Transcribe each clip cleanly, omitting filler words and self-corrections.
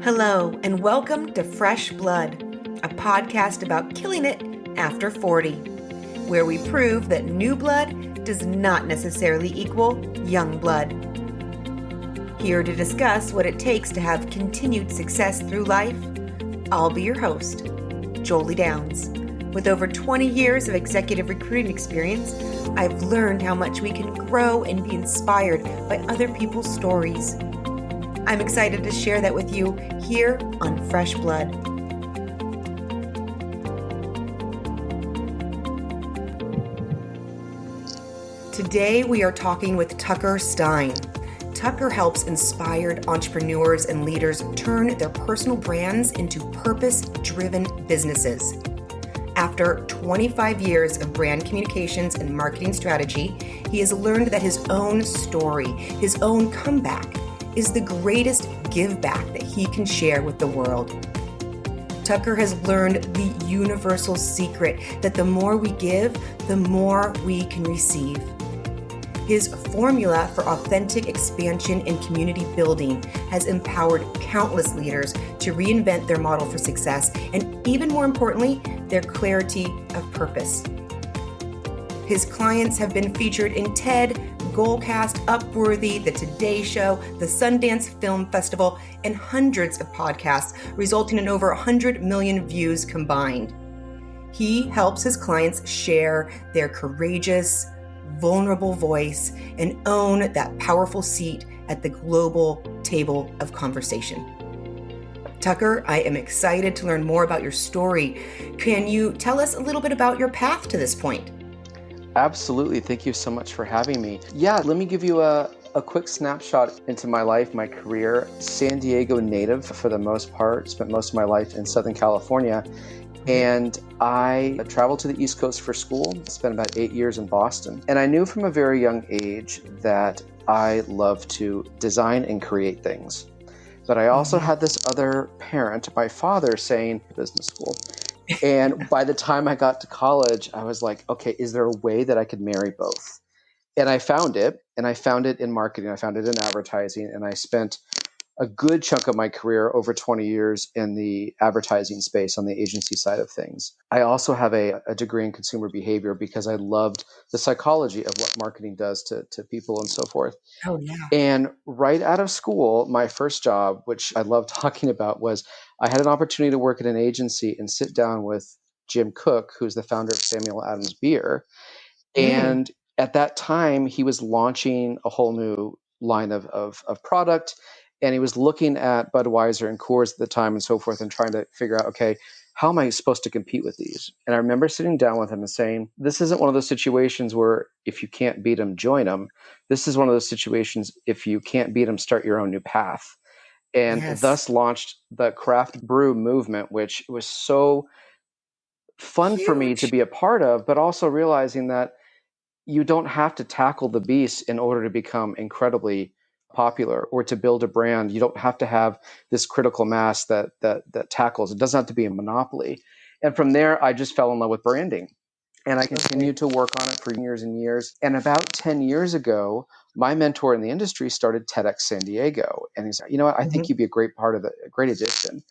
Hello, and welcome to Fresh Blood, a podcast about killing it after 40, where we prove that new blood does not necessarily equal young blood. Here to discuss what it takes to have continued success through life, I'll be your host, Jolie Downs. With over 20 years of executive recruiting experience, I've learned how much we can grow and be inspired by other people's stories. I'm excited to share that with you here on Fresh Blood. Today we are talking with Tucker Stine. Tucker helps inspired entrepreneurs and leaders turn their personal brands into purpose-driven businesses. After 25 years of brand communications and marketing strategy, he has learned that his own story, his own comeback, is the greatest give back that he can share with the world. Tucker has learned the universal secret that the more we give, the more we can receive. His formula for authentic expansion and community building has empowered countless leaders to reinvent their model for success and, even more importantly, their clarity of purpose. His clients have been featured in TED, Goalcast, Upworthy, The Today Show, the Sundance Film Festival, and hundreds of podcasts, resulting in over 100 million views combined. He helps his clients share their courageous, vulnerable voice and own that powerful seat at the global table of conversation. Tucker, I am excited to learn more about your story. Can you tell us a little bit about your path to this point? Absolutely. Thank you so much for having me. Yeah, let me give you a quick snapshot into my life, my career. San Diego native for the most part, spent most of my life in Southern California. And I traveled to the East Coast for school, spent about 8 years in Boston. And I knew from a very young age that I love to design and create things. But I also had this other parent, my father, saying, business school. And by the time I got to college, I was like, okay, is there a way that I could marry both? And I found it in marketing. I found it in advertising. And I spent a good chunk of my career, over 20 years, in the advertising space on the agency side of things. I also have a degree in consumer behavior because I loved the psychology of what marketing does to people and so forth. Oh, yeah. And right out of school, my first job, which I love talking about, was I had an opportunity to work at an agency and sit down with Jim Cook, who's the founder of Samuel Adams Beer. And at that time, he was launching a whole new line of product. And he was looking at Budweiser and Coors at the time and so forth and trying to figure out, okay, how am I supposed to compete with these? And I remember sitting down with him and saying, this isn't one of those situations where if you can't beat them, join them. This is one of those situations, if you can't beat them, start your own new path. And thus launched the craft brew movement, which was so fun for me to be a part of, but also realizing that you don't have to tackle the beast in order to become incredibly popular or to build a brand. You don't have to have this critical mass that tackles. It doesn't have to be a monopoly. And from there, I just fell in love with branding. And I continued to work on it for years and years. And about 10 years ago, my mentor in the industry started TEDx San Diego. And he's like, you know what, I think you'd be a great part of it, a great addition.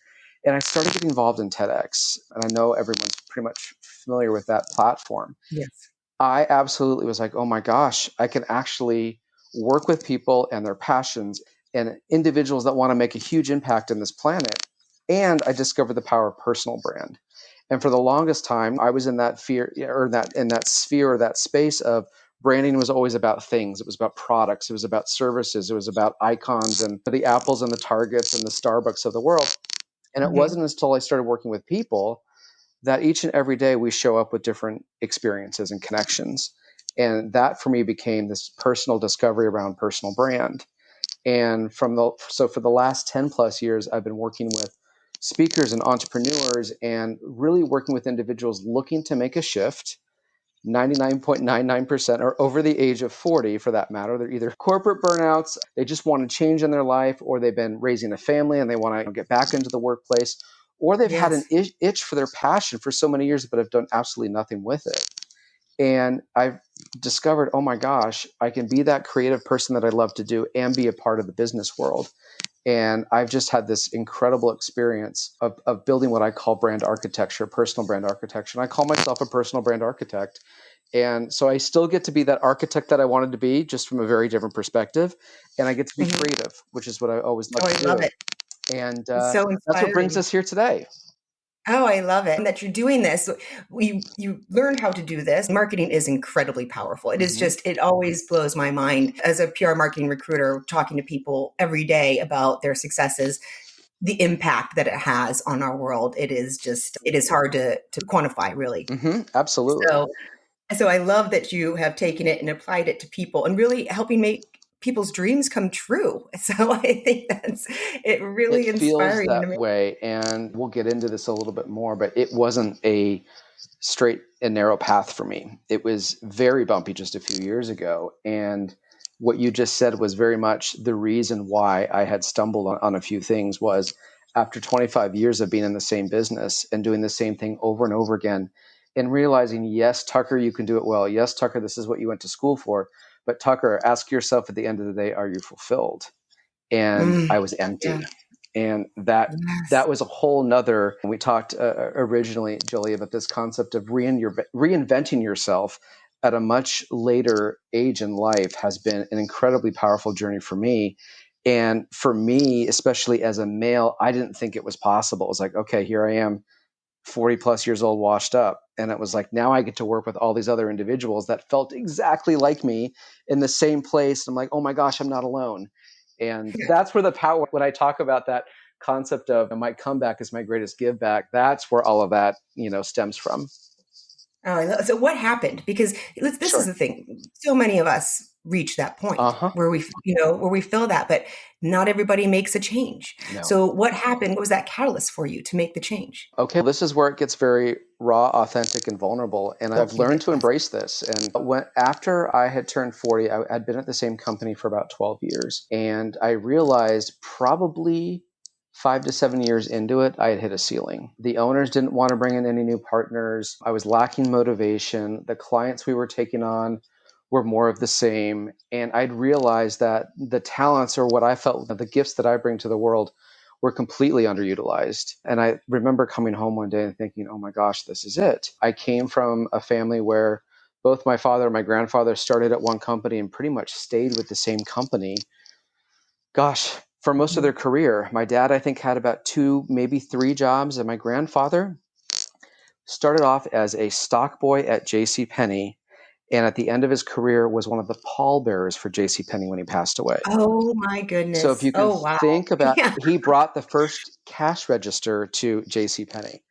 And I started getting involved in TEDx. And I know everyone's pretty much familiar with that platform. Yes. I absolutely was like, oh my gosh, I can actually work with people and their passions and individuals that want to make a huge impact in this planet. And I discovered the power of personal brand. And for the longest time, I was in that fear or that sphere or that space of branding was always about things. It was about products. It was about services. It was about icons and the Apples and the Targets and the Starbucks of the world. And it wasn't until I started working with people that each and every day we show up with different experiences and connections. And that for me became this personal discovery around personal brand. And for the last 10 plus years, I've been working with speakers and entrepreneurs and really working with individuals looking to make a shift. 99.99% are over the age of 40 for that matter. They're either corporate burnouts, they just want to change in their life, or they've been raising a family and they want to get back into the workplace, or they've had an itch for their passion for so many years, but have done absolutely nothing with it. And I've discovered, oh my gosh, I can be that creative person that I love to do and be a part of the business world. And I've just had this incredible experience of building what I call brand architecture, personal brand architecture. And I call myself a personal brand architect. And so I still get to be that architect that I wanted to be, just from a very different perspective. And I get to be creative, which is what I always love Oh, I to love do. it. And It's so that's what brings inspiring. us here today. Oh, I love it. And that you're doing this. You learned how to do this. Marketing is incredibly powerful. It is Mhm. just, it always blows my mind as a PR marketing recruiter, talking to people every day about their successes, the impact that it has on our world. It is just, it is hard to quantify, really. Absolutely. So so I love that you have taken it and applied it to people and really helping make people's dreams come true. So I think that's it It really feels inspiring to that me. way. And we'll get into this a little bit more, but it wasn't a straight and narrow path for me. It was very bumpy just a few years ago. And what you just said was very much the reason why I had stumbled on a few things was after 25 years of being in the same business and doing the same thing over and over again and realizing, yes, Tucker, you can do it well. Yes, Tucker, this is what you went to school for. But Tucker, ask yourself at the end of the day, are you fulfilled? And Mm, I was empty. yeah. And that Yes. was a whole nother. We talked originally, Julie, about this concept of reinventing yourself at a much later age in life has been an incredibly powerful journey for me. And for me, especially as a male, I didn't think it was possible. It was like, okay, here I am, 40 plus years old, washed up. And it was like, now I get to work with all these other individuals that felt exactly like me in the same place. I'm like, oh my gosh, I'm not alone. And that's where the power, when I talk about that concept of my comeback is my greatest give back, that's where all of that, stems from. Oh, I love, so what happened? Because this is Sure. the thing. So many of us reach that point Uh-huh. where where we feel that, but not everybody makes a change. No. So what happened? What was that catalyst for you to make the change? Okay, this is where it gets very raw, authentic, and vulnerable. And I've Okay, learned to yes. embrace this. And after I had turned 40, I had been at the same company for about 12 years. And I realized probably 5 to 7 years into it, I had hit a ceiling. The owners didn't want to bring in any new partners. I was lacking motivation. The clients we were taking on were more of the same. And I'd realized that the talents, or what I felt, the gifts that I bring to the world, were completely underutilized. And I remember coming home one day and thinking, oh my gosh, this is it. I came from a family where both my father and my grandfather started at one company and pretty much stayed with the same company, gosh, for most of their career. My dad, I think, had about 2, maybe 3 jobs. And my grandfather started off as a stock boy at J.C. Penney, and at the end of his career was one of the pallbearers for J.C. Penney when he passed away. Oh my So if goodness. you can Oh wow. think about, Yeah. he brought the first cash register to J.C. Penney.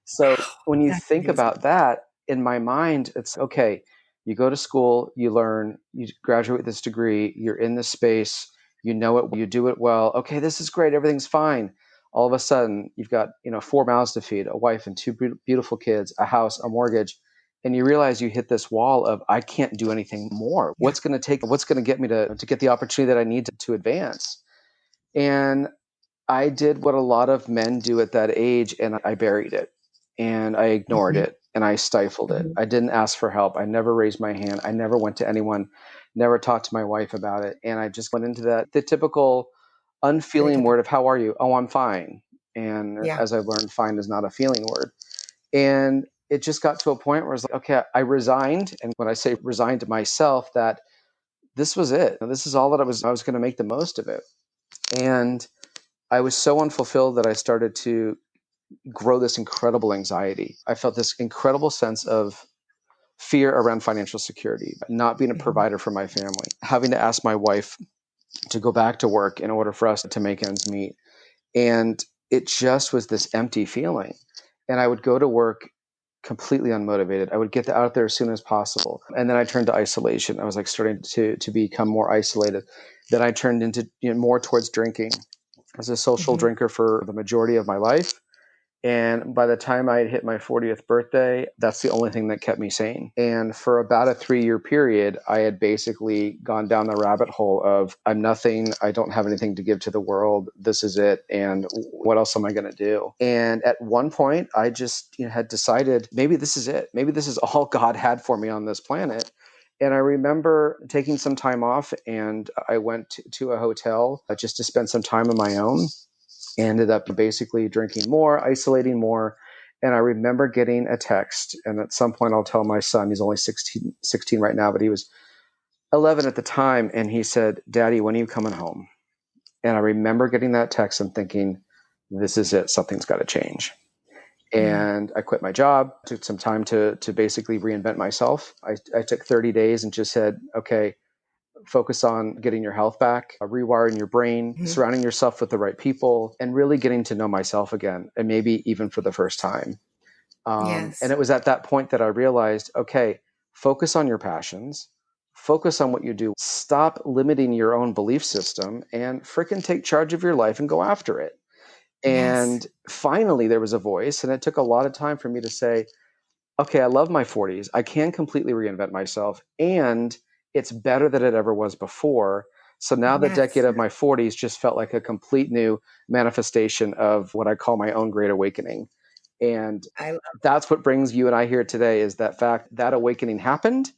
So Wow. when you That's think amazing. about that, in my mind, it's okay. You go to school, you learn, you graduate with this degree, you're in this space, you know it, you do it well. Okay, this is great, everything's fine. All of a sudden, you've got 4 mouths to feed, a wife and 2 beautiful kids, a house, a mortgage, and you realize you hit this wall of I can't do anything more. Yeah. What's going to get me to get the opportunity that I need to advance? And I did what a lot of men do at that age, and I buried it, and I ignored Mhm, it, and I stifled it. mhm. I didn't ask for help. I never raised my hand. I never went to anyone, never talked to my wife about it. And I just went into the typical Very unfeeling word typical. of, how are you? Oh, I'm fine. And Yeah. as I've learned, fine is not a feeling word. And it just got to a point where it's like, okay, I resigned. And when I say resigned to myself, that this was it. This is all that I was going to make the most of it. And I was so unfulfilled that I started to grow this incredible anxiety. I felt this incredible sense of fear around financial security, not being a Mhm. provider for my family, having to ask my wife to go back to work in order for us to make ends meet. And it just was this empty feeling. And I would go to work completely unmotivated. I would get out there as soon as possible. And then I turned to isolation. I was like starting to become more isolated. Then I turned into more towards drinking. I was a social Mhm. drinker for the majority of my life. And by the time I had hit my 40th birthday, that's the only thing that kept me sane. And for about a 3-year period, I had basically gone down the rabbit hole of I'm nothing. I don't have anything to give to the world. This is it. And what else am I going to do? And at one point, I just had decided maybe this is it. Maybe this is all God had for me on this planet. And I remember taking some time off, and I went to a hotel just to spend some time on my own. Ended up basically drinking more, isolating more. And I remember getting a text. And at some point, I'll tell my son, he's only 16 right now, but he was 11 at the time. And he said, "Daddy, when are you coming home?" And I remember getting that text and thinking, this is it. Something's got to change. Mm. And I quit my job, took some time to basically reinvent myself. I took 30 days and just said, okay, focus on getting your health back, rewiring your brain, Mhm. surrounding yourself with the right people, and really getting to know myself again, and maybe even for the first time. And Yes. it was at that point that I realized, okay, focus on your passions, focus on what you do, stop limiting your own belief system, and freaking take charge of your life and go after it. Yes. And finally, there was a voice, and it took a lot of time for me to say, okay, I love my 40s. I can completely reinvent myself, and it's better than it ever was before. So now the Yes. decade of my 40s just felt like a complete new manifestation of what I call my own great awakening. And I love that's what brings you and I here today, is that fact that awakening happened,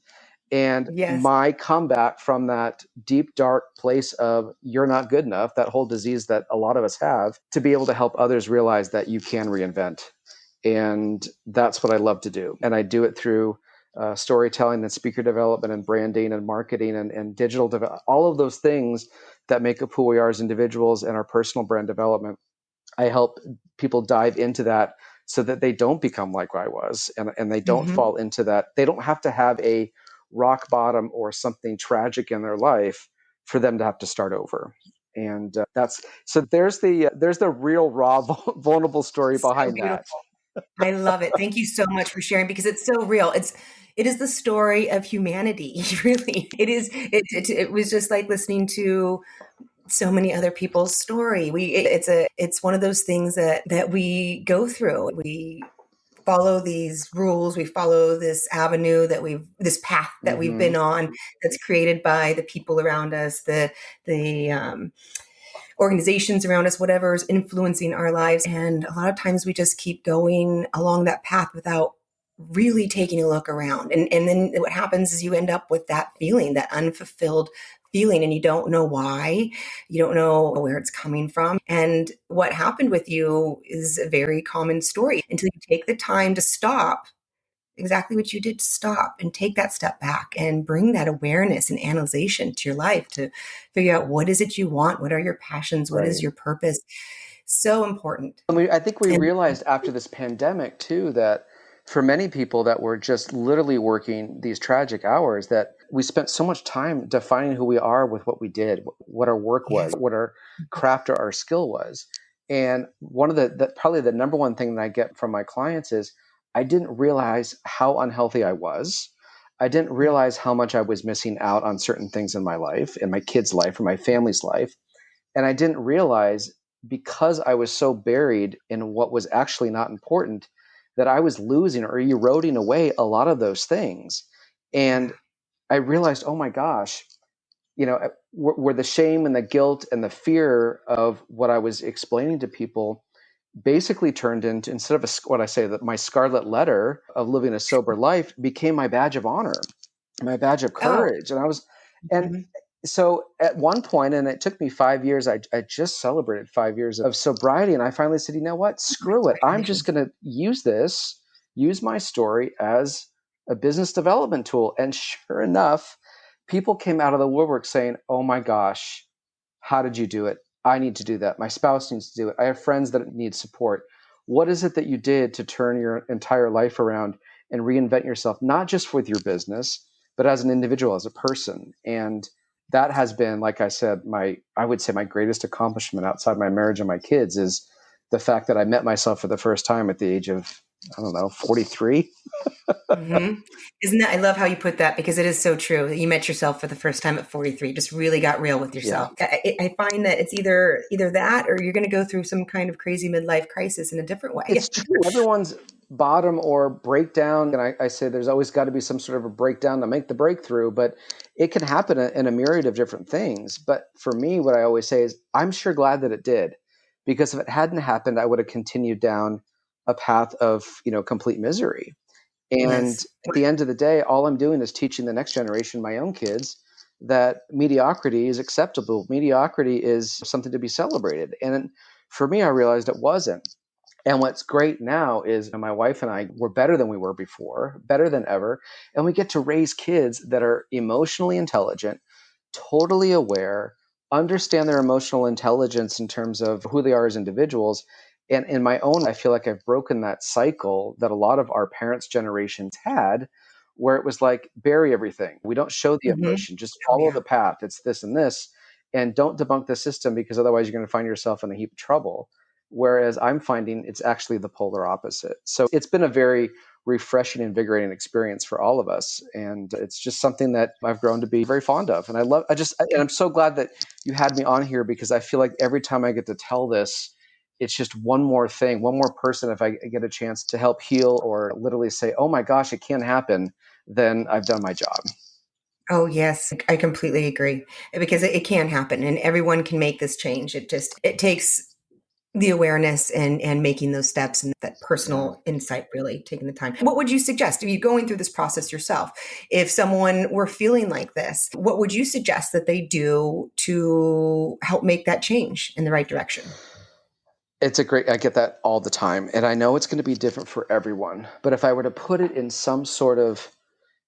and yes. my comeback from that deep, dark place of you're not good enough, that whole disease that a lot of us have, to be able to help others realize that you can reinvent. And that's what I love to do. And I do it through storytelling and speaker development and branding and marketing and digital development, all of those things that make up who we are as individuals and our personal brand development. I help people dive into that so that they don't become like I was, and they don't Hmm. fall into that. They don't have to have a rock bottom or something tragic in their life for them to have to start over. And that's so. There's the real raw, vulnerable story So behind that. beautiful. I love it. Thank you so much for sharing because it's so real. It is the story of humanity. Really, it is. It was just like listening to so many other people's story. It's one of those things that we go through. We follow these rules. We follow this avenue this path that we've Hmm. been on. That's created by the people around us. The organizations around us, whatever is influencing our lives. And a lot of times we just keep going along that path without really taking a look around. And then what happens is you end up with that feeling, that unfulfilled feeling, and you don't know why, you don't know where it's coming from. And what happened with you is a very common story until you take the time to stop exactly what you did, stop and take that step back and bring that awareness and analyzation to your life to figure out what is it you want, what are your passions, what is Right. your purpose. So important. And I think we And realized after this pandemic too that for many people that were just literally working these tragic hours, that we spent so much time defining who we are with what we did, what our work yes. was, what our craft or our skill was. And one of probably the number one thing that I get from my clients is I didn't realize how unhealthy I was. I didn't realize how much I was missing out on certain things in my life, in my kids' life, or my family's life. And I didn't realize, because I was so buried in what was actually not important, that I was losing or eroding away a lot of those things. Yeah. And I realized, oh my gosh, where the shame and the guilt and the fear of what I was explaining to people basically turned into, instead of what I say, that my scarlet letter of living a sober life became my badge of honor, my badge of Oh. courage. And Mhm. so at one point, and it took me 5 years, I just celebrated 5 years of sobriety. And I finally said, you know what? Screw it. I'm just Congratulations. going to use my story as a business development tool. And sure enough, people came out of the woodwork saying, oh my gosh, how did you do it? I need to do that. My spouse needs to do it. I have friends that need support. What is it that you did to turn your entire life around and reinvent yourself, not just with your business, but as an individual, as a person? And that has been, like I said, I would say my greatest accomplishment outside my marriage and my kids is the fact that I met myself for the first time at the age of, I don't know, 43. Hmm. Isn't that, I love how you put that because it is so true. You met yourself for the first time at 43, just really got real with Yeah. yourself. I find that it's either that or you're going to go through some kind of crazy midlife crisis in a different It's way. true. Everyone's bottom or breakdown, and I say there's always got to be some sort of a breakdown to make the breakthrough, but it can happen in a myriad of different things. But for me, what I always say is, I'm sure glad that it did, because if it hadn't happened, I would have continued down a path of complete misery. And Yes. at the end of the day, all I'm doing is teaching the next generation, my own kids, that mediocrity is acceptable. Mediocrity is something to be celebrated. And for me, I realized it wasn't. And what's great now is my wife and I were better than we were before, better than ever. And we get to raise kids that are emotionally intelligent, totally aware, understand their emotional intelligence in terms of who they are as individuals. And in my own, I feel like I've broken that cycle that a lot of our parents' generations had, where it was like, bury everything. We don't show the Hmm. emotion, just Oh, follow yeah. the path. It's this and this. And don't debunk the system, because otherwise you're going to find yourself in a heap of trouble. Whereas I'm finding it's actually the polar opposite. So it's been a very refreshing, invigorating experience for all of us. And it's just something that I've grown to be very fond of. And and I'm so glad that you had me on here, because I feel like every time I get to tell this, it's just one more thing, one more person, if I get a chance to help heal or literally say, oh my gosh, it can happen, then I've done my job. Oh, yes, I completely agree because it can happen and everyone can make this change. It takes the awareness and making those steps and that Yeah. personal insight, really taking the time. What would you suggest if you're going through this process yourself? If someone were feeling like this, what would you suggest that they do to help make that change in the right direction? I get that all the time. And I know it's going to be different for everyone. But if I were to put it in some sort of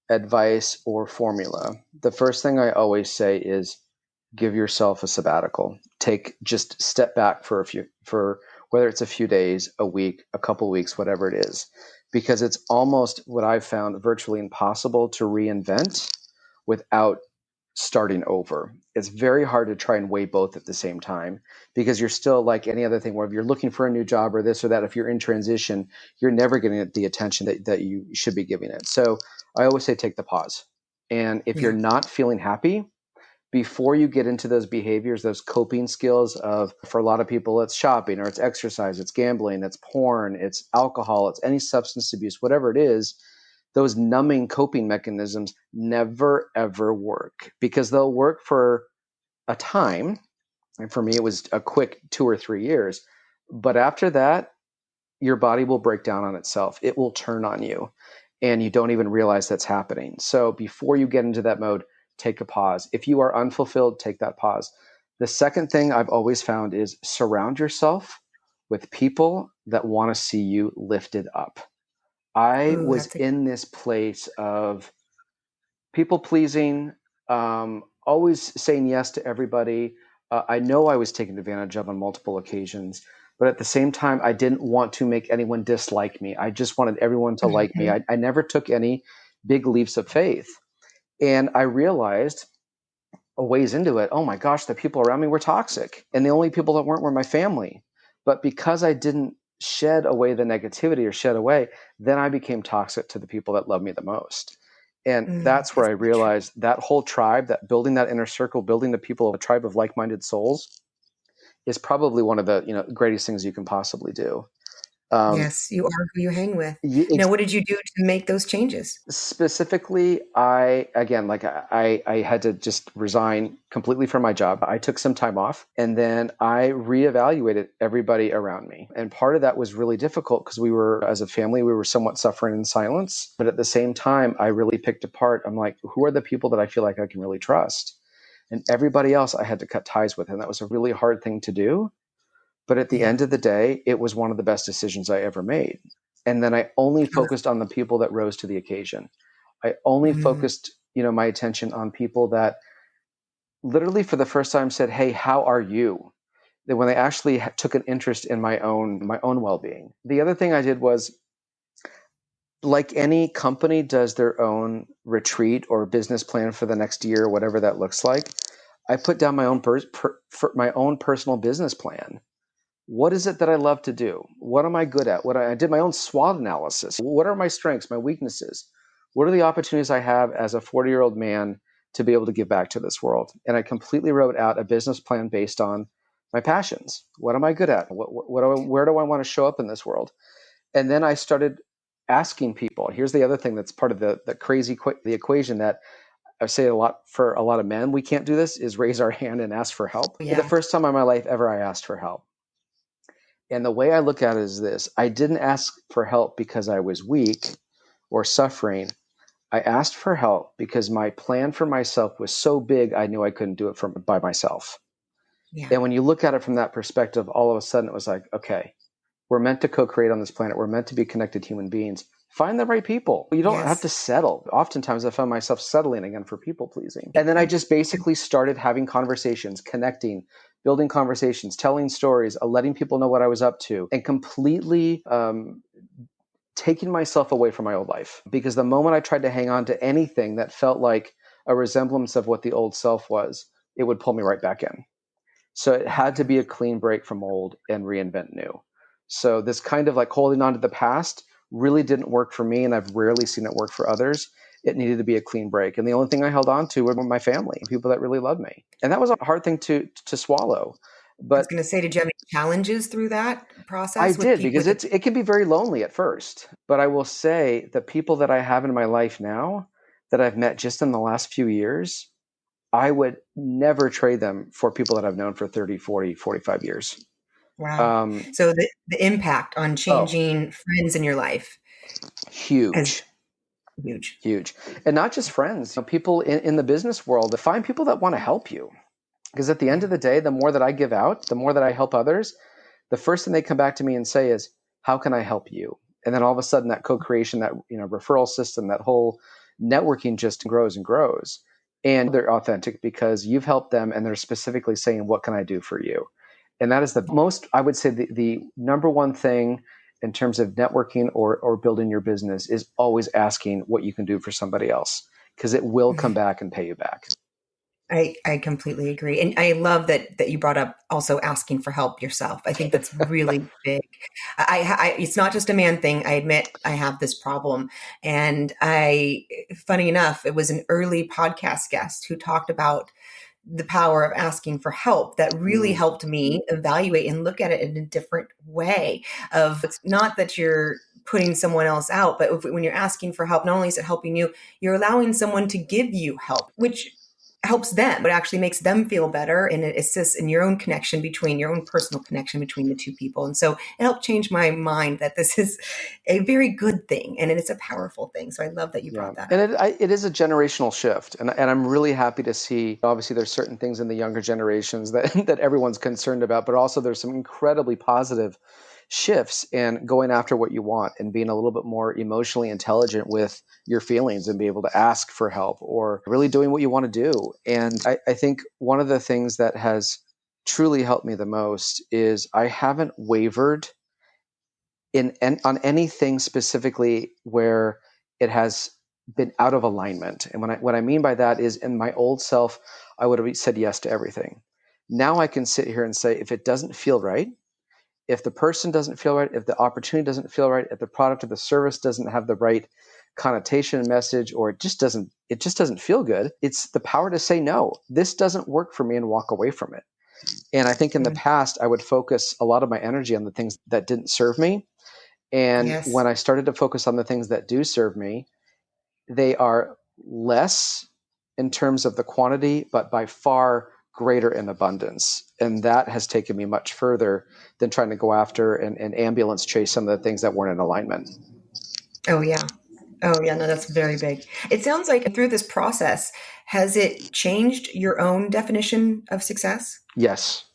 advice or formula, the first thing I always say is give yourself a sabbatical. Just step back for whether it's a few days, a week, a couple weeks, whatever it is, because it's almost what I've found virtually impossible to reinvent without starting over. It's very hard to try and weigh both at the same time, because you're still like any other thing where if you're looking for a new job or this or that, if you're in transition, you're never getting the attention that you should be giving it. So I always say take the pause. And if you're Yeah. not feeling happy, before you get into those behaviors, those coping skills of, for a lot of people, it's shopping or it's exercise, it's gambling, it's porn, it's alcohol, it's any substance abuse, whatever it is, those numbing coping mechanisms never ever work, because they'll work for a time. And for me, it was a quick 2 or 3 years. But after that, your body will break down on itself. It will turn on you, and you don't even realize that's happening. So before you get into that mode, take a pause. If you are unfulfilled, take that pause. The second thing I've always found is surround yourself with people that want to see you lifted up. I Ooh, was that's a in this place of people pleasing, always saying yes to everybody. I know I was taken advantage of on multiple occasions, but at the same time, I didn't want to make anyone dislike me. I just wanted everyone to like me. Mhm. I never took any big leaps of faith. And I realized a ways into it, oh my gosh, the people around me were toxic. And the only people that weren't were my family. But because I didn't shed away the negativity or shed away, then I became toxic to the people that love me the most. And that's where That's I so true. realized that whole tribe, that building that inner circle, building the people of a tribe of like-minded souls is probably one of the greatest things you can possibly do. Um, Yes, you are who you hang with. y- Now, what did you do to make those changes? Specifically, I again, like I had to just resign completely from my job. I took some time off, and then I reevaluated everybody around me. And part of that was really difficult because as a family, we were somewhat suffering in silence. But at the same time, I really picked apart. I'm like, who are the people that I feel like I can really trust? And everybody else I had to cut ties with. And that was a really hard thing to do. But at the Yeah. end of the day, it was one of the best decisions I ever made. And then I only Oh, focused on the people that rose to the occasion. I only mm, focused, my attention on people that literally for the first time said, "Hey, how are you?" That when they actually took an interest in my own well-being. The other thing I did was, like any company does their own retreat or business plan for the next year, whatever that looks like, I put down for my own personal business plan. What is it that I love to do? What am I good at? I did my own SWOT analysis. What are my strengths, my weaknesses? What are the opportunities I have as a 40-year-old man to be able to give back to this world? And I completely wrote out a business plan based on my passions. What am I good at? Where do I want to show up in this world? And then I started asking people. Here's the other thing that's part of the equation that I say a lot for a lot of men. We can't do this is raise our hand and ask for help. The yeah. first time in my life ever I asked for help. And the way I look at it is this: I didn't ask for help because I was weak. or suffering, I asked for help because my plan for myself was so big, I knew I couldn't do it by myself. Yeah. And when you look at it from that perspective, all of a sudden it was like, okay, we're meant to co-create on this planet. We're meant to be connected human beings. Find the right people. You don't have Yes. to settle. Oftentimes I found myself settling again for people pleasing. And then I just basically started having conversations, connecting, building conversations, telling stories, letting people know what I was up to, and completely taking myself away from my old life. Because the moment I tried to hang on to anything that felt like a resemblance of what the old self was, it would pull me right back in. So it Oh, had to yeah. be a clean break from old and reinvent new. So this kind of like holding on to the past really didn't work for me, and I've rarely seen it work for others. It needed to be a clean break. And the only thing I held on to were my family, people that really loved me. And that was a hard thing to swallow. I was But going to say, did you have any challenges through that I process with did, people? because it can be very lonely at first. But I will say the people that I have in my life now that I've met just in the last few years, I would never trade them for people that I've known for 30, 40, 45 years. Wow. Um, So the impact on oh, changing friends in your life is huge, huge. huge. And not just friends, people in the business world, find people that want to help you. Because at the end Yeah. of the day, the more that I give out, the more that I help others, the first thing they come back to me and say is, how can I help you? And then all of a sudden that co-creation, that referral system, that whole networking just grows and grows. And they're authentic because you've helped them and they're specifically saying, what can I do for you? And that is the most, I would say, the number one thing in terms of networking or building your business is always asking what you can do for somebody else, because it will come back and pay you back. I completely agree. And I love that you brought up also asking for help yourself. I think that's really big. It's not just a man thing. I admit I have this problem. And funny enough, it was an early podcast guest who talked about the power of asking for help that really Mm, helped me evaluate and look at it in a different way. Of it's not that you're putting someone else out, but when you're asking for help, not only is it helping you, you're allowing someone to give you help, which helps them. It actually makes them feel better, and it assists in your own connection between your own personal connection between the two people. And so it helped change my mind that this is a very good thing and it's a powerful thing. So I love that you yeah, brought that and up. it is a generational shift, and I'm really happy to see. Obviously, there's certain things in the younger generations that that everyone's concerned about, but also there's some incredibly positive shifts in going after what you want and being a little bit more emotionally intelligent with your feelings and be able to ask for help or really doing what you want to do. And I think one of the things that has truly helped me the most is I haven't wavered on anything specifically where it has been out of alignment. And what I mean by that is, in my old self, I would have said yes to everything. Now I can sit here and say, if it doesn't feel right, if the person doesn't feel right, if the opportunity doesn't feel right, if the product or the service doesn't have the right connotation and message, or it just doesn't feel good, it's the power to say no. This doesn't work for me, and walk away from it. And I think in the Mm, past, I would focus a lot of my energy on the things that didn't serve me. And yes. when I started to focus on the things that do serve me, they are less in terms of the quantity, but by far greater in abundance. And that has taken me much further than trying to go after and ambulance chase some of the things that weren't in alignment. Oh, yeah. Oh, yeah. No, that's very big. It sounds like through this process, has it changed your own definition of success? Yes.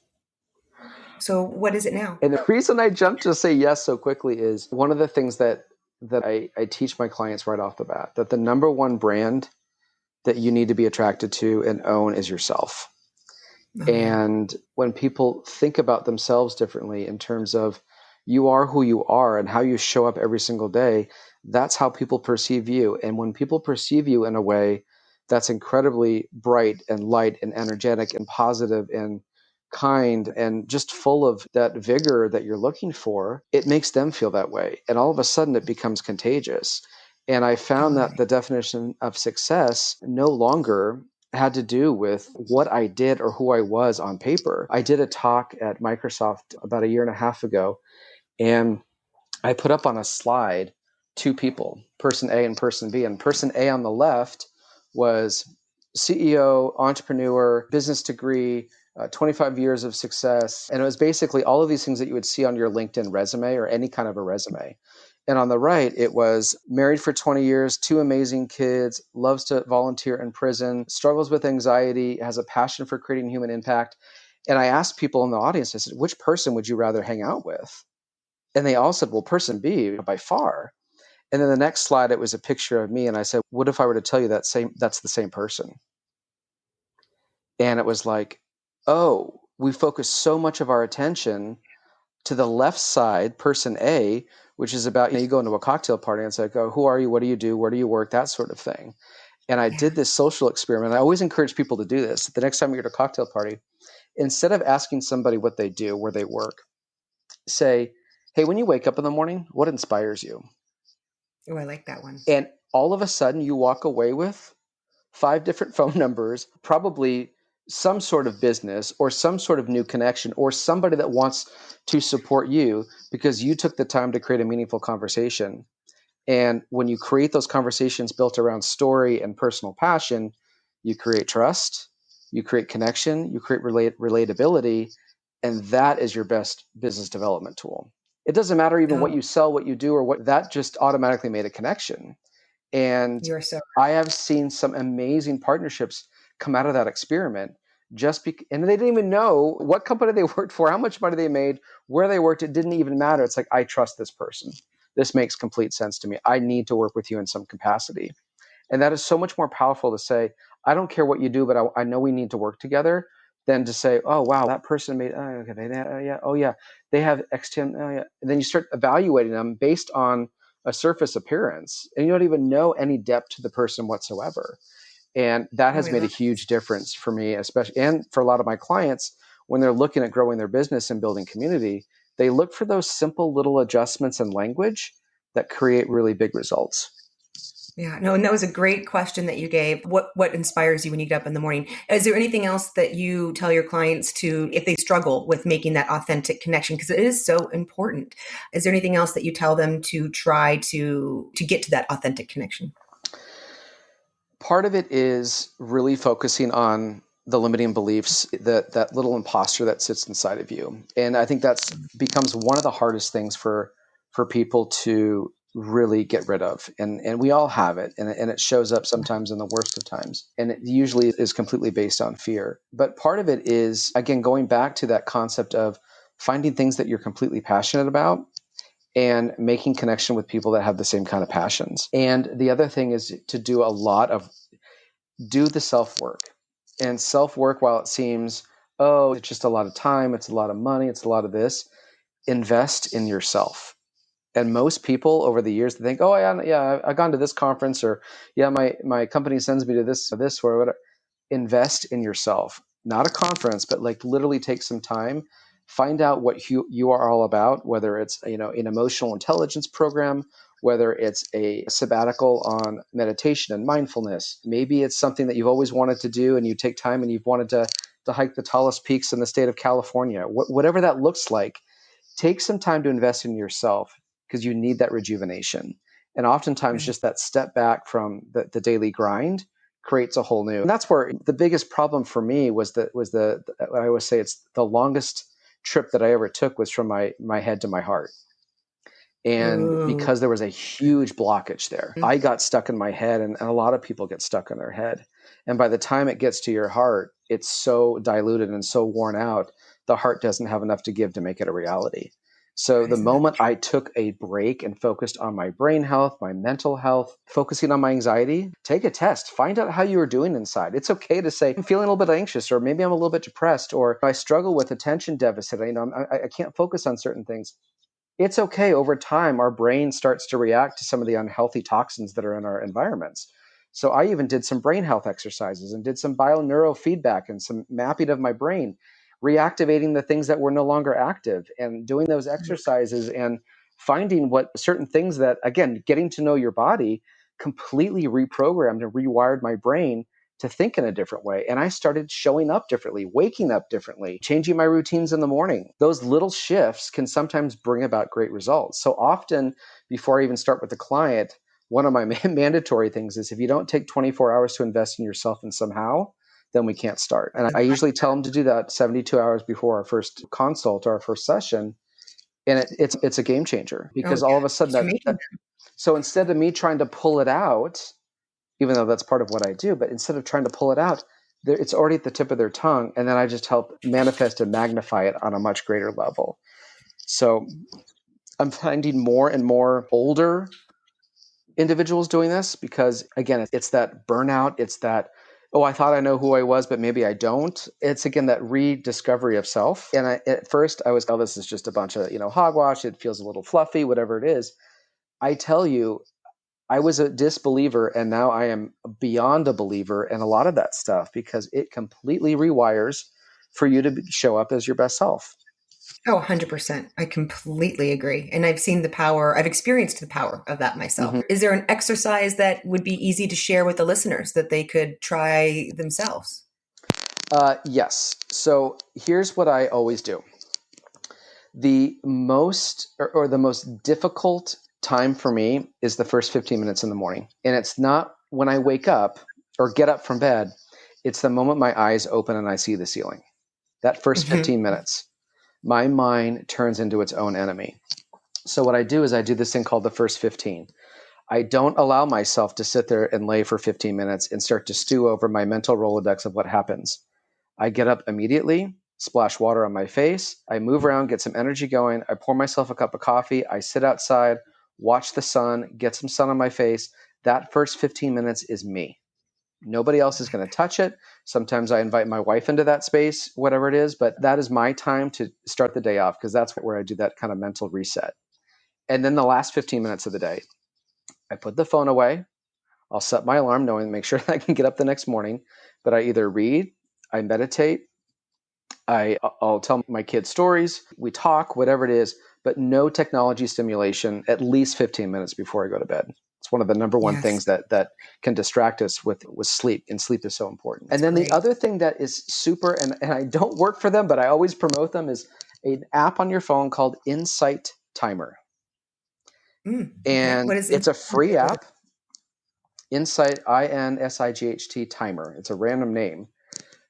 So, what is it now? And the reason I jumped to say yes so quickly is one of the things that I teach my clients right off the bat, that the number one brand that you need to be attracted to and own is yourself. Oh, yeah. And when people think about themselves differently in terms of you are who you are and how you show up every single day, that's how people perceive you. And when people perceive you in a way that's incredibly bright and light and energetic and positive and kind and just full of that vigor that you're looking for, it makes them feel that way. And all of a sudden it becomes contagious. And I found that Totally. the definition of success no longer had to do with what I did or who I was on paper. I did a talk at Microsoft about a year and a half ago, and I put up on a slide two people, person A and person B. And person A on the left was CEO, entrepreneur, business degree, 25 years of success. And it was basically all of these things that you would see on your LinkedIn resume or any kind of a resume. And on the right, it was married for 20 years, 2 amazing kids, loves to volunteer in prison, struggles with anxiety, has a passion for creating human impact. And I asked people in the audience, I said, which person would you rather hang out with? And they all said, well, person B by far. And then the next slide, it was a picture of me. And I said, what if I were to tell you that's the same person? And it was like, oh, we focus so much of our attention to the left side, person A, which is about, you go into a cocktail party and it's like, oh, who are you? What do you do? Where do you work? That sort of thing. And I did this social experiment. I always encourage people to do this. The next time you're at a cocktail party, instead of asking somebody what they do, where they work, say, hey, when you wake up in the morning, what inspires you? Oh, I like that one. And all of a sudden you walk away with 5 different phone numbers, probably some sort of business or some sort of new connection or somebody that wants to support you because you took the time to create a meaningful conversation. And when you create those conversations built around story and personal passion, you create trust, you create connection, you create relatability, and that is your best business development tool. It doesn't matter even what you sell, what you do, or what that just automatically made a connection. And You're so I have seen some amazing partnerships come out of that experiment and they didn't even know what company they worked for, how much money they made, where they worked. It didn't even matter. It's like, I trust this person. This makes complete sense to me. I need to work with you in some capacity. And that is so much more powerful to say, I don't care what you do, but I know we need to work together, than to say, oh, wow, that person made, oh, okay, they have XTM, oh, yeah. And then you start evaluating them based on a surface appearance, and you don't even know any depth to the person whatsoever. And that has made a huge difference for me, especially, and for a lot of my clients, when they're looking at growing their business and building community, they look for those simple little adjustments in language that create really big results. Yeah, no, and that was a great question that you gave. What inspires you when you get up in the morning? Is there anything else that you tell your clients to, if they struggle with making that authentic connection, because it is so important? Is there anything else that you tell them to try to get to that authentic connection? Part of it is really focusing on the limiting beliefs, that little imposter that sits inside of you. And I think that's becomes one of the hardest things for people to really get rid of. And we all have it. And it shows up sometimes in the worst of times. And it usually is completely based on fear. But part of it is, again, going back to that concept of finding things that you're completely passionate about and making connection with people that have the same kind of passions. And the other thing is to do the self-work. And self-work, while it seems, oh, it's just a lot of time, it's a lot of money, it's a lot of this, invest in yourself. And most people over the years, they think, oh, yeah, I've gone to this conference, or yeah, my company sends me to this or whatever. Invest in yourself. Not a conference, but like literally take some time, find out what you are all about, whether it's an emotional intelligence program, whether it's a sabbatical on meditation and mindfulness. Maybe it's something that you've always wanted to do and you take time and you've wanted to hike the tallest peaks in the state of California. Whatever that looks like, take some time to invest in yourself because you need that rejuvenation. And oftentimes just that step back from the daily grind creates a whole new. And that's where the biggest problem for me was I always say it's the longest trip that I ever took was from my head to my heart. And because there was a huge blockage there, I got stuck in my head, and a lot of people get stuck in their head. And by the time it gets to your heart, it's so diluted and so worn out, the heart doesn't have enough to give to make it a reality. So the moment I took a break and focused on my brain health, my mental health, focusing on my anxiety, take a test, find out how you are doing inside. It's okay to say, I'm feeling a little bit anxious, or maybe I'm a little bit depressed, or I struggle with attention deficit. I can't focus on certain things. It's okay. Over time, our brain starts to react to some of the unhealthy toxins that are in our environments. So I even did some brain health exercises and did some bioneurofeedback and some mapping of my brain, reactivating the things that were no longer active, and doing those exercises and finding what certain things that, again, getting to know your body completely reprogrammed and rewired my brain to think in a different way. And I started showing up differently, waking up differently, changing my routines in the morning. Those little shifts can sometimes bring about great results. So often, before I even start with the client, one of my mandatory things is if you don't take 24 hours to invest in yourself in somehow, then we can't start. And I usually tell them to do that 72 hours before our first consult or our first session. And it's a game changer, Oh because all of a yeah, sudden you're making so instead of me trying to pull it out, even though that's part of what I do, but instead of trying to pull it out, it's already at the tip of their tongue. And then I just help manifest and magnify it on a much greater level. So I'm finding more and more older individuals doing this, because again, it's that burnout. It's that, oh, I thought I know who I was, but maybe I don't. It's again, that rediscovery of self. And at first I was, oh, this is just a bunch of, hogwash. It feels a little fluffy, whatever it is. I tell you, I was a disbeliever, and now I am beyond a believer in a lot of that stuff, because it completely rewires for you to show up as your best self. Oh, 100%. I completely agree. And I've seen the power, I've experienced the power of that myself. Mm-hmm. Is there an exercise that would be easy to share with the listeners that they could try themselves? Yes. So here's what I always do. The most or the most difficult time for me is the first 15 minutes in the morning. And it's not when I wake up or get up from bed. It's the moment my eyes open and I see the ceiling. That first Mhm. 15 minutes, my mind turns into its own enemy. So what I do is I do this thing called the first 15. I don't allow myself to sit there and lay for 15 minutes and start to stew over my mental Rolodex of what happens. I get up immediately, splash water on my face. I move around, get some energy going. I pour myself a cup of coffee. I sit outside, watch the sun, get some sun on my face. That first 15 minutes is me. Nobody else is going to touch it. Sometimes I invite my wife into that space, whatever it is, but that is my time to start the day off, because that's where I do that kind of mental reset. And then the last 15 minutes of the day, I put the phone away. I'll set my alarm knowing, make sure that I can get up the next morning, but I either read, I meditate, I'll tell my kids stories, we talk, whatever it is, but no technology stimulation at least 15 minutes before I go to bed. It's one of the number one Yes, things that can distract us with sleep, and sleep is so important. that's And then the great. other thing that is super, and I don't work for them, but I always promote them, is an app on your phone called Insight Timer. Okay. And What is it's in? a free app, Insight, INSIGHT Timer. It's a random name.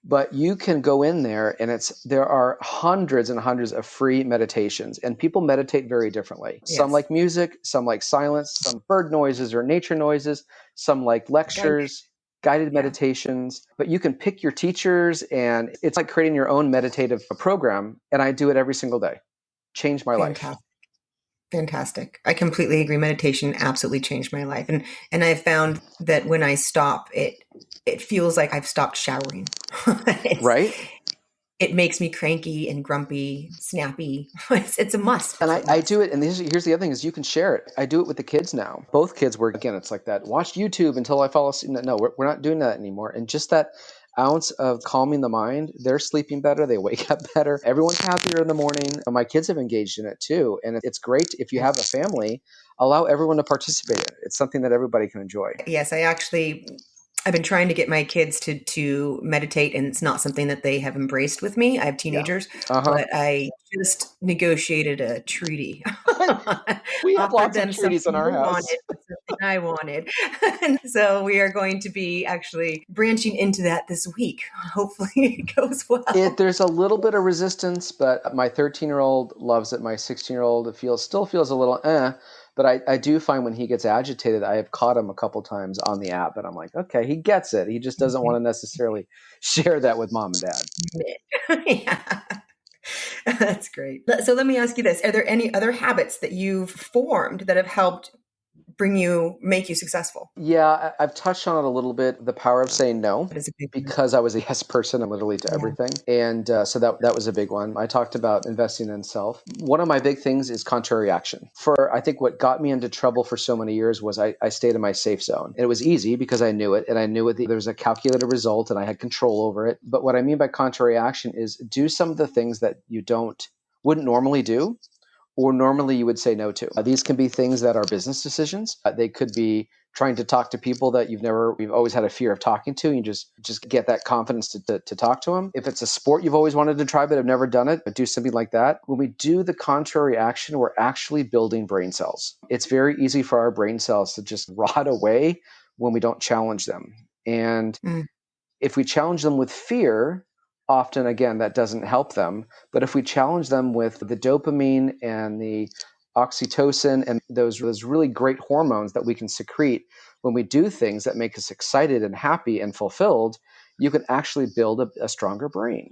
But you can go in there, and there are hundreds and hundreds of free meditations, and people meditate very differently. Some Yes. like music, some like silence, some bird noises or nature noises, some like Guided. lectures, guided Yeah. meditations. But you can pick your teachers, and it's like creating your own meditative program. And I do it every single day. Changed my life. Fantastic. Fantastic. I completely agree. Meditation absolutely changed my life. And I've found that when I stop, it feels like I've stopped showering. It's Right? it makes me cranky and grumpy, snappy. It's a must. And It's a I do must. it, and here's the other thing, is you can share it. I do it with the kids now. Both kids were, again, it's like that, watch YouTube until I fall asleep. No, we're not doing that anymore. And just that ounce of calming the mind, they're sleeping better, they wake up better. Everyone's happier in the morning. My kids have engaged in it too. And it's great if you have a family, allow everyone to participate in it. It's something that everybody can enjoy. Yes, I've been trying to get my kids to meditate, and it's not something that they have embraced with me. I have Yeah. teenagers, Uh-huh. but I just negotiated a treaty. We have Offered lots of them treaties in something our they house. wanted, but something I wanted. And so we are going to be actually branching into that this week. Hopefully it goes well. There's a little bit of resistance, but my 13-year-old loves it. My 16-year-old still feels a little but I do find when he gets agitated, I have caught him a couple times on the app, and I'm like, okay, he gets it. He just doesn't want to necessarily share that with mom and dad. Yeah. That's great. So let me ask you this. Are there any other habits that you've formed that have helped make you successful? Yeah, I've touched on it a little bit. The power of saying no, That is a big one. because I was a yes person and literally to Yeah. everything. And so that was a big one. I talked about investing in self. One of my big things is contrary action. I think what got me into trouble for so many years was I stayed in my safe zone. And it was easy because I knew it, and I knew there was a calculated result and I had control over it. But what I mean by contrary action is do some of the things that you wouldn't normally do, or normally you would say no to. These can be things that are business decisions. They could be trying to talk to people that you've always had a fear of talking to. You just get that confidence to talk to them. If it's a sport you've always wanted to try but have never done it, do something like that. When we do the contrary action, we're actually building brain cells. It's very easy for our brain cells to just rot away when we don't challenge them. And Mm. if we challenge them with fear, often, again, that doesn't help them. But if we challenge them with the dopamine and the oxytocin and those really great hormones that we can secrete when we do things that make us excited and happy and fulfilled, you can actually build a stronger brain.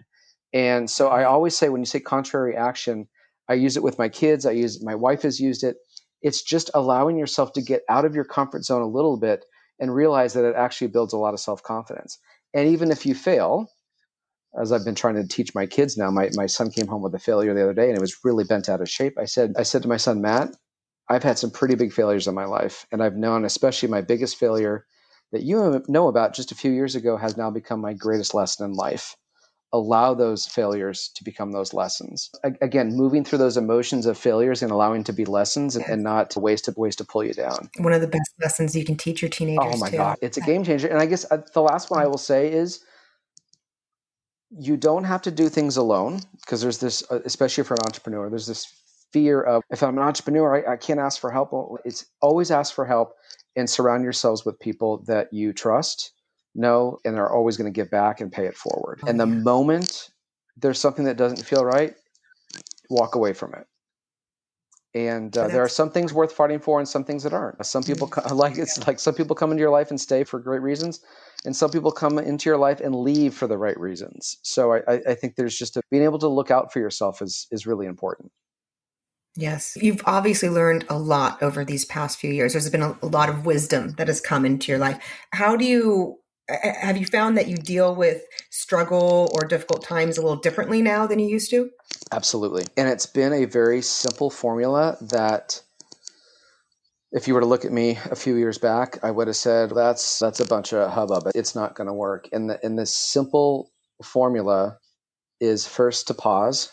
And so I always say, when you say contrary action, I use it with my kids. My wife has used it. It's just allowing yourself to get out of your comfort zone a little bit and realize that it actually builds a lot of self-confidence. And even if you fail, as I've been trying to teach my kids now, my son came home with a failure the other day and it was really bent out of shape. I said to my son, Matt, I've had some pretty big failures in my life. And I've known, especially my biggest failure that you know about just a few years ago, has now become my greatest lesson in life. Allow those failures to become those lessons. Again, moving through those emotions of failures and allowing to be lessons and not ways to pull you down. One of the best lessons you can teach your Oh teenagers my too. God, it's a game changer. And I guess the last one I will say is, you don't have to do things alone, because there's this, especially for an entrepreneur, there's this fear of, if I'm an entrepreneur, I can't ask for help. Well, it's always ask for help and surround yourselves with people that you trust, know, and are always going to give back and pay it forward. And the moment there's something that doesn't feel right, walk away from it. And there are some things worth fighting for and some things that aren't. Some people some people come into your life and stay for great reasons, and some people come into your life and leave for the right reasons. So I think there's just being able to look out for yourself is really important. Yes. You've obviously learned a lot over these past few years. There's been a lot of wisdom that has come into your life. Have you found that you deal with struggle or difficult times a little differently now than you used to? Absolutely. And it's been a very simple formula that, if you were to look at me a few years back, I would have said, that's a bunch of hubbub. It's not going to work. And the simple formula is, first, to pause.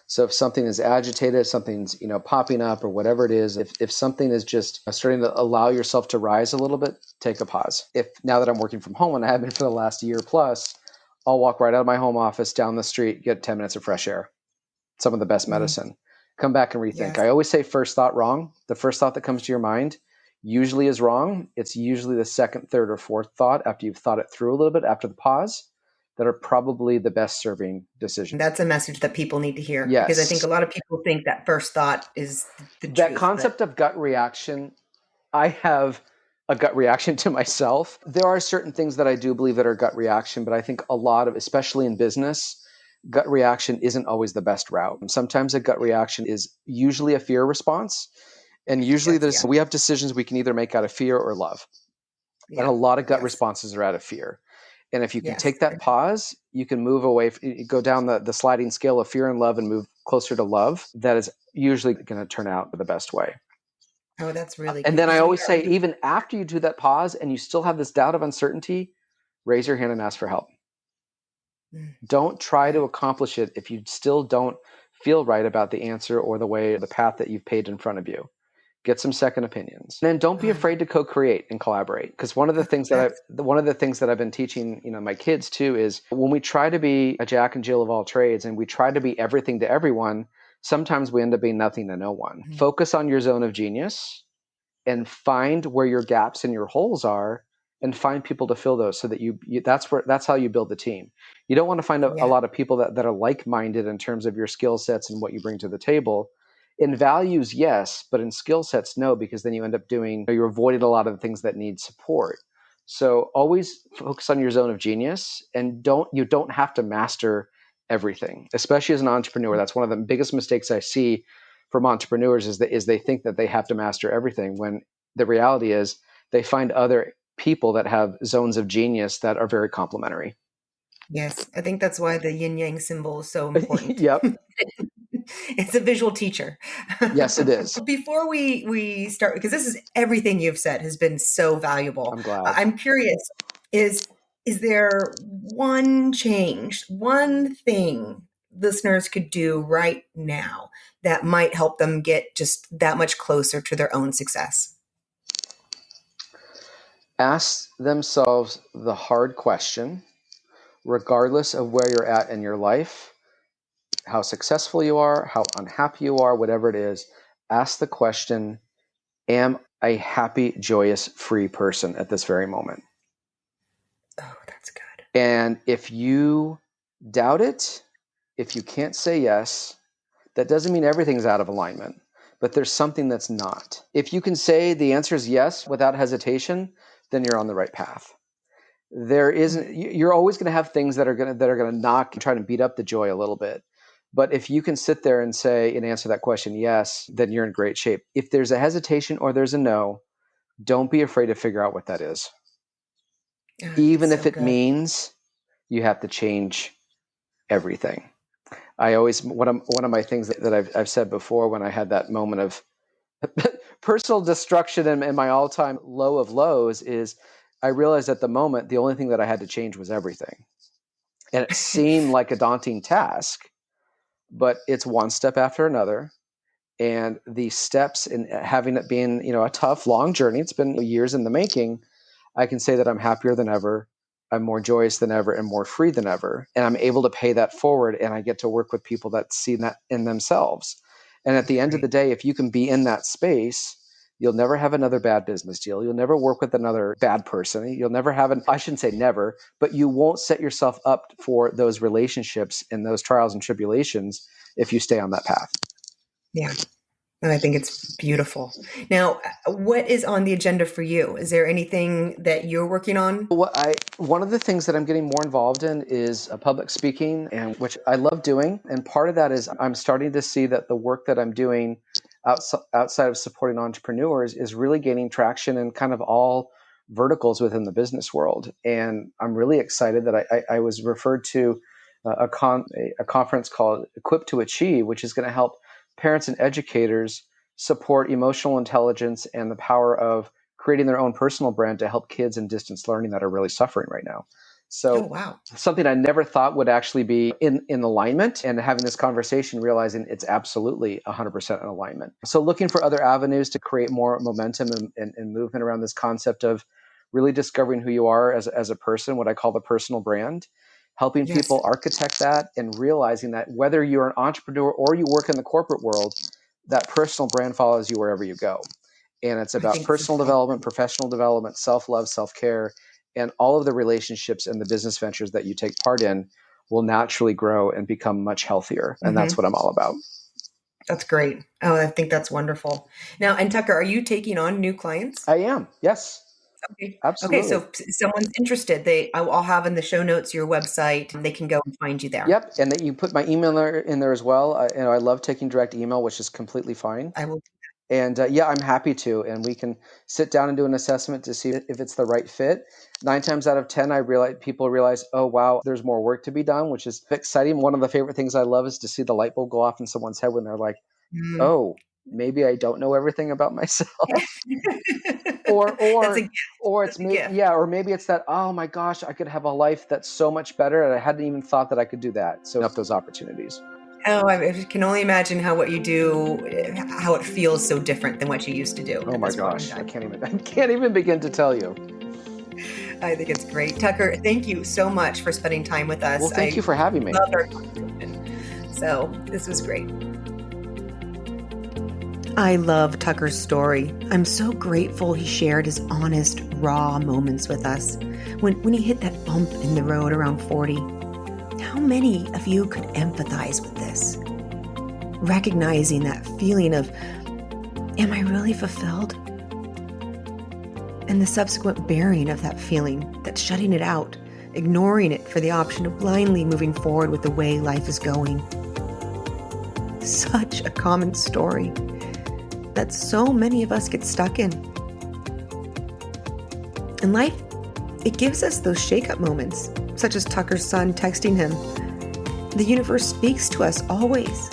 So if something is agitated, something's popping up or whatever it is, if something is just starting to allow yourself to rise a little bit, take a pause. If now that I'm working from home, and I have been for the last year plus, I'll walk right out of my home office, down the street, get 10 minutes of fresh air. Some of the best medicine. Come back and rethink. Yes. I always say first thought wrong. The first thought that comes to your mind usually is wrong. It's usually the second, third, or fourth thought after you've thought it through a little bit, after the pause, that are probably the best serving decision. That's a message that people need to hear. Yes. Because I think a lot of people think that first thought is the That truth. concept of gut reaction, I have a gut reaction to myself. There are certain things that I do believe that are gut reaction, but I think a lot of, especially in business, gut reaction isn't always the best route. Sometimes a gut reaction is usually a fear response. And usually we have decisions we can either make out of fear or love. And a lot of gut responses are out of fear. And if you can take that pause, you can move away, go down the sliding scale of fear and love and move closer to love. That is usually going to turn out the best way. Oh, that's really good. And then I always say, even after you do that pause and you still have this doubt of uncertainty, raise your hand and ask for help. Don't try to accomplish it if you still don't feel right about the answer or the path that you've paved in front of you. Get some second opinions. And then don't be afraid to co-create and collaborate. Because one of the things that I've been teaching, my kids too, is when we try to be a Jack and Jill of all trades and we try to be everything to everyone, sometimes we end up being nothing to no one. Focus on your zone of genius and find where your gaps and your holes are, and find people to fill those, so that that's how you build the team. You don't want to find a lot of people that are like-minded in terms of your skill sets and what you bring to the table. In values, yes, but in skill sets, no, because then you end up you're avoiding a lot of the things that need support. So always focus on your zone of genius, and you don't have to master everything, especially as an entrepreneur. That's one of the biggest mistakes I see from entrepreneurs is they think that they have to master everything, when the reality is they find other people that have zones of genius that are very complementary. Yes, I think that's why the yin yang symbol is so important. Yep. It's a visual teacher. Yes, it is. Before we start, because this is everything you've said has been so valuable. I'm glad. I'm curious, is there one change, one thing listeners could do right now that might help them get just that much closer to their own success? Ask themselves the hard question, regardless of where you're at in your life, how successful you are, how unhappy you are, whatever it is. Ask the question, am I a happy, joyous, free person at this very moment? Oh, that's good. And if you Doubt it. If you can't say yes, that doesn't mean everything's out of alignment, but there's something that's not. If you can say the answer is yes without hesitation, then you're on the right path. There isn't, you're always going to have things that are going to knock and try to beat up the joy a little bit. But if you can sit there and say and answer that question yes, then you're in great shape. If there's a hesitation or there's a no, don't be afraid to figure out what that is. Even if it means you have to change everything. I always, one of my things that I've said before, when I had that moment of personal destruction and my all-time low of lows, is I realized at the moment the only thing that I had to change was everything. And it seemed like a daunting task, but it's one step after another. And the steps in having it being, a tough, long journey, it's been years in the making, I can say that I'm happier than ever. I'm more joyous than ever and more free than ever. And I'm able to pay that forward, and I get to work with people that see that in themselves. And at the end of the day, if you can be in that space, you'll never have another bad business deal. You'll never work with another bad person. You'll never have I shouldn't say never, but you won't set yourself up for those relationships and those trials and tribulations if you stay on that path. Yeah. And I think it's beautiful. Now, what is on the agenda for you? Is there anything that you're working on? One of the things that I'm getting more involved in is public speaking, and which I love doing. And part of that is I'm starting to see that the work that I'm doing outside of supporting entrepreneurs is really gaining traction in kind of all verticals within the business world. And I'm really excited that I was referred to a conference called Equip to Achieve, which is going to help parents and educators support emotional intelligence and the power of creating their own personal brand to help kids in distance learning that are really suffering right now. So something I never thought would actually be in alignment, and having this conversation, realizing it's absolutely 100% in alignment. So looking for other avenues to create more momentum and movement around this concept of really discovering who you are as a person, what I call the personal brand, helping people architect that, and realizing that whether you're an entrepreneur or you work in the corporate world, that personal brand follows you wherever you go. And it's about personal development, professional development, self-love, self-care, and all of the relationships and the business ventures that you take part in will naturally grow and become much healthier. And that's what I'm all about. That's great. Oh, I think that's wonderful. Now, and Tucker, are you taking on new clients? I am. Yes. Okay. Absolutely. Okay. So if someone's interested, I'll have in the show notes your website, and they can go and find you there. Yep. And you put my email in there as well. I love taking direct email, which is completely fine. I will. And I'm happy to. And we can sit down and do an assessment to see if it's the right fit. 9 times out of 10, people realize, oh, wow, there's more work to be done, which is exciting. One of the favorite things I love is to see the light bulb go off in someone's head when they're like, oh, maybe I don't know everything about myself. or it's maybe, or maybe it's that, oh my gosh, I could have a life that's so much better, and I hadn't even thought that I could do that. So up those opportunities. Oh, I can only imagine how what you do, how it feels so different than what you used to do. Oh my gosh, I can't even begin to tell you. I think it's great. Tucker, thank you so much for spending time with us. Well, thank you for having me. Loved our conversation. So this was great. I love Tucker's story. I'm so grateful he shared his honest, raw moments with us. When he hit that bump in the road around 40, how many of you could empathize with this? Recognizing that feeling of, am I really fulfilled? And the subsequent bearing of that feeling, that's shutting it out, ignoring it for the option of blindly moving forward with the way life is going. Such a common story that so many of us get stuck in. In life, it gives us those shake-up moments, such as Tucker's son texting him. The universe speaks to us always,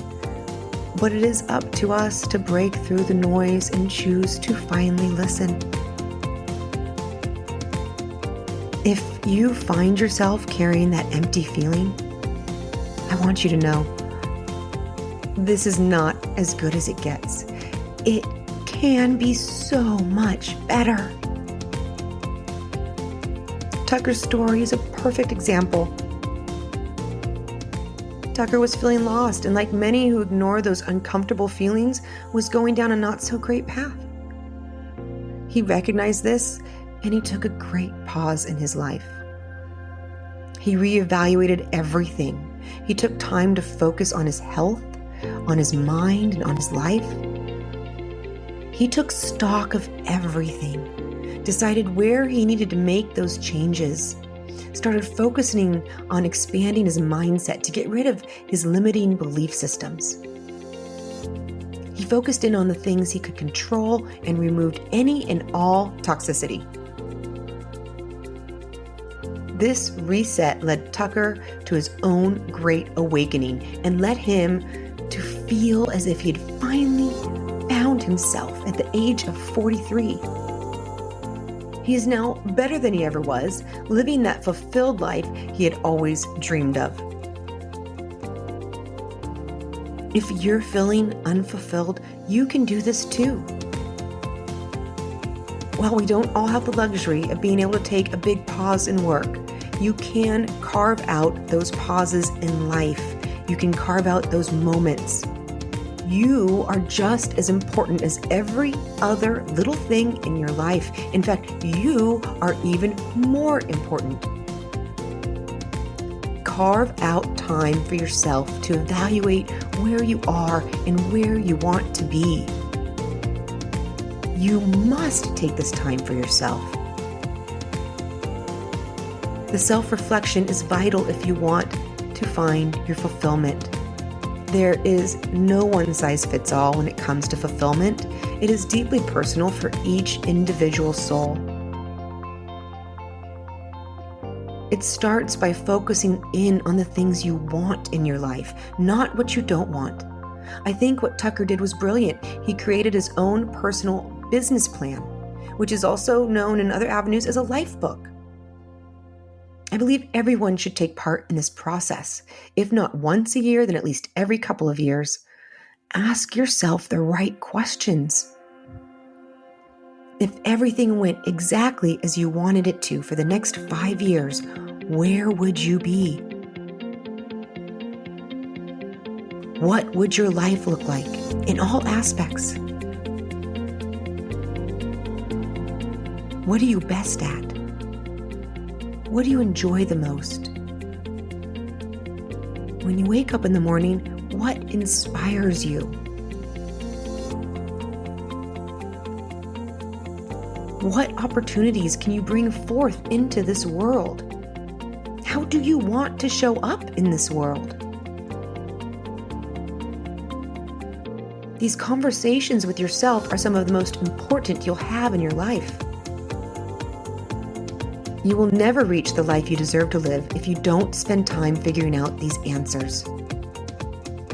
but it is up to us to break through the noise and choose to finally listen. If you find yourself carrying that empty feeling, I want you to know this is not as good as it gets. It can be so much better. Tucker's story is a perfect example. Tucker was feeling lost, and like many who ignore those uncomfortable feelings, was going down a not-so-great path. He recognized this, and he took a great pause in his life. He reevaluated everything. He took time to focus on his health, on his mind, and on his life. He took stock of everything, decided where he needed to make those changes, started focusing on expanding his mindset to get rid of his limiting belief systems. He focused in on the things he could control and removed any and all toxicity. This reset led Tucker to his own great awakening and led him to feel as if he had finally found himself at the age of 43. He is now better than he ever was, living that fulfilled life he had always dreamed of. If you're feeling unfulfilled, you can do this too. While we don't all have the luxury of being able to take a big pause in work, you can carve out those pauses in life. You can carve out those moments. You are just as important as every other little thing in your life. In fact, you are even more important. Carve out time for yourself to evaluate where you are and where you want to be. You must take this time for yourself. The self-reflection is vital if you want to find your fulfillment. There is no one-size-fits-all when it comes to fulfillment. It is deeply personal for each individual soul. It starts by focusing in on the things you want in your life, not what you don't want. I think what Tucker did was brilliant. He created his own personal business plan, which is also known in other avenues as a life book. I believe everyone should take part in this process. If not once a year, then at least every couple of years. Ask yourself the right questions. If everything went exactly as you wanted it to for the next 5 years, where would you be? What would your life look like in all aspects? What are you best at? What do you enjoy the most? When you wake up in the morning, what inspires you? What opportunities can you bring forth into this world? How do you want to show up in this world? These conversations with yourself are some of the most important you'll have in your life. You will never reach the life you deserve to live if you don't spend time figuring out these answers.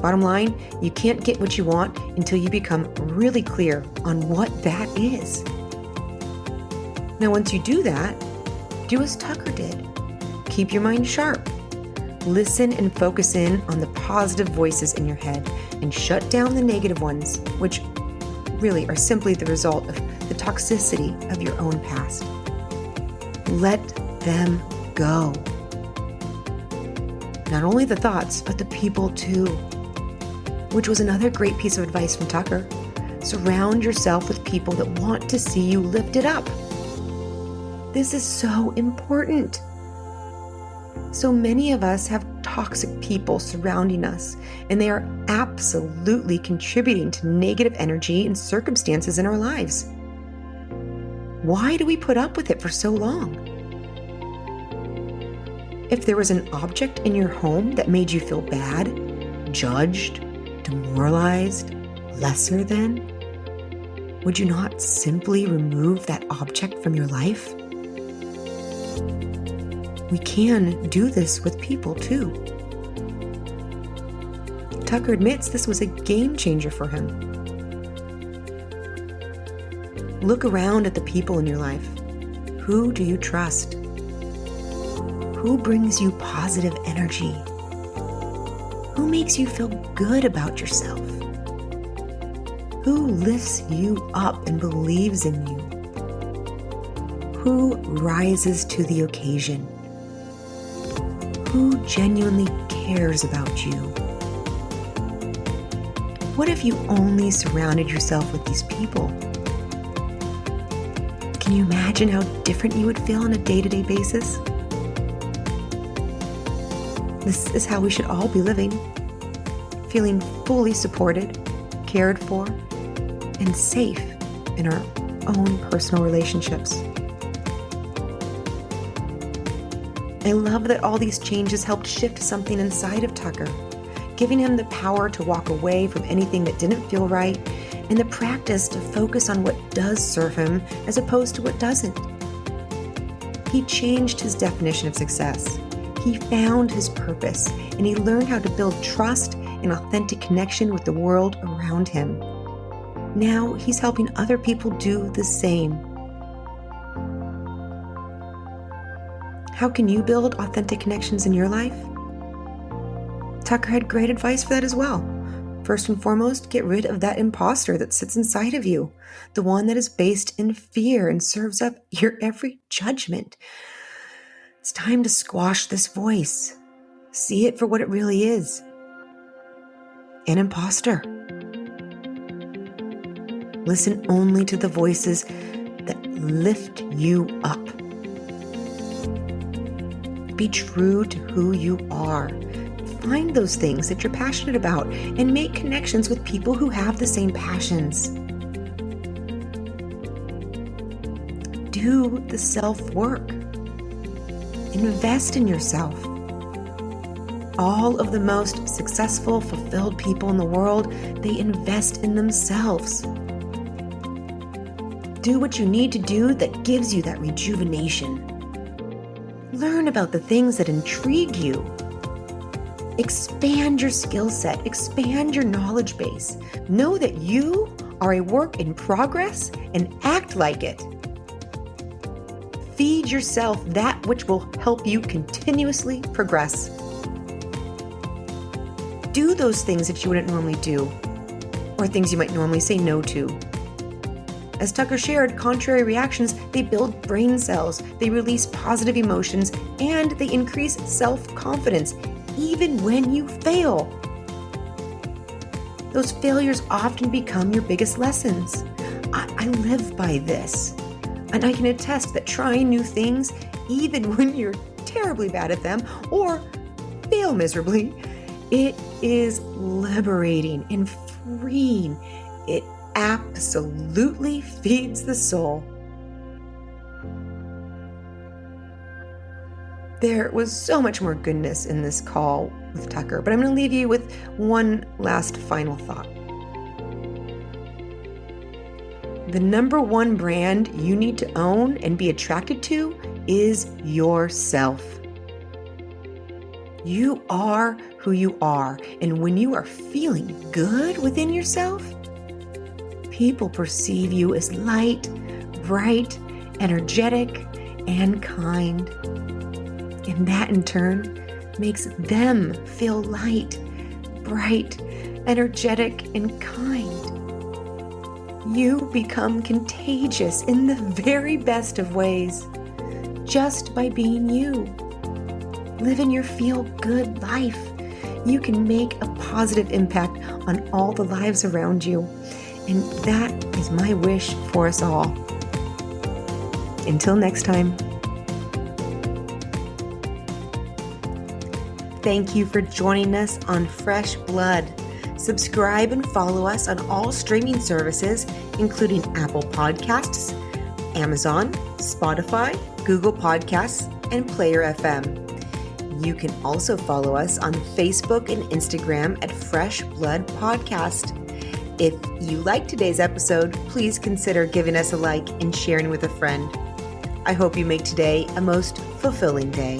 Bottom line, you can't get what you want until you become really clear on what that is. Now, once you do that, do as Tucker did. Keep your mind sharp. Listen and focus in on the positive voices in your head and shut down the negative ones, which really are simply the result of the toxicity of your own past. Let them go. Not only the thoughts, but the people too. Which was another great piece of advice from Tucker. Surround yourself with people that want to see you lifted up. This is so important. So many of us have toxic people surrounding us, and they are absolutely contributing to negative energy and circumstances in our lives. Why do we put up with it for so long? If there was an object in your home that made you feel bad, judged, demoralized, lesser than, would you not simply remove that object from your life? We can do this with people too. Tucker admits this was a game changer for him. Look around at the people in your life. Who do you trust? Who brings you positive energy? Who makes you feel good about yourself? Who lifts you up and believes in you? Who rises to the occasion? Who genuinely cares about you? What if you only surrounded yourself with these people? Can you imagine how different you would feel on a day-to-day basis? This is how we should all be living, feeling fully supported, cared for, and safe in our own personal relationships. I love that all these changes helped shift something inside of Tucker, giving him the power to walk away from anything that didn't feel right and the practice to focus on what does serve him as opposed to what doesn't. He changed his definition of success. He found his purpose, and he learned how to build trust and authentic connection with the world around him. Now he's helping other people do the same. How can you build authentic connections in your life? Tucker had great advice for that as well. First and foremost, get rid of that imposter that sits inside of you, the one that is based in fear and serves up your every judgment. It's time to squash this voice. See it for what it really is. An imposter. Listen only to the voices that lift you up. Be true to who you are. Find those things that you're passionate about and make connections with people who have the same passions. Do the self-work. Invest in yourself. All of the most successful, fulfilled people in the world, they invest in themselves. Do what you need to do that gives you that rejuvenation. Learn about the things that intrigue you. Expand your skill set, expand your knowledge base. Know that you are a work in progress and act like it. Feed yourself that which will help you continuously progress. Do those things that you wouldn't normally do, or things you might normally say no to. As Tucker shared, contrary reactions, they build brain cells, they release positive emotions, and they increase self-confidence, even when you fail. Those failures often become your biggest lessons. I live by this, and I can attest that trying new things, even when you're terribly bad at them or fail miserably, it is liberating and freeing. It absolutely feeds the soul. There was so much more goodness in this call with Tucker, but I'm going to leave you with one last final thought. The number one brand you need to own and be attracted to is yourself. You are who you are, and when you are feeling good within yourself, people perceive you as light, bright, energetic, and kind. And that in turn makes them feel light, bright, energetic, and kind. You become contagious in the very best of ways, just by being you. Living your feel-good life. You can make a positive impact on all the lives around you. And that is my wish for us all. Until next time. Thank you for joining us on Fresh Blood. Subscribe and follow us on all streaming services, including Apple Podcasts, Amazon, Spotify, Google Podcasts, and Player FM. You can also follow us on Facebook and Instagram at Fresh Blood Podcast. If you liked today's episode, please consider giving us a like and sharing with a friend. I hope you make today a most fulfilling day.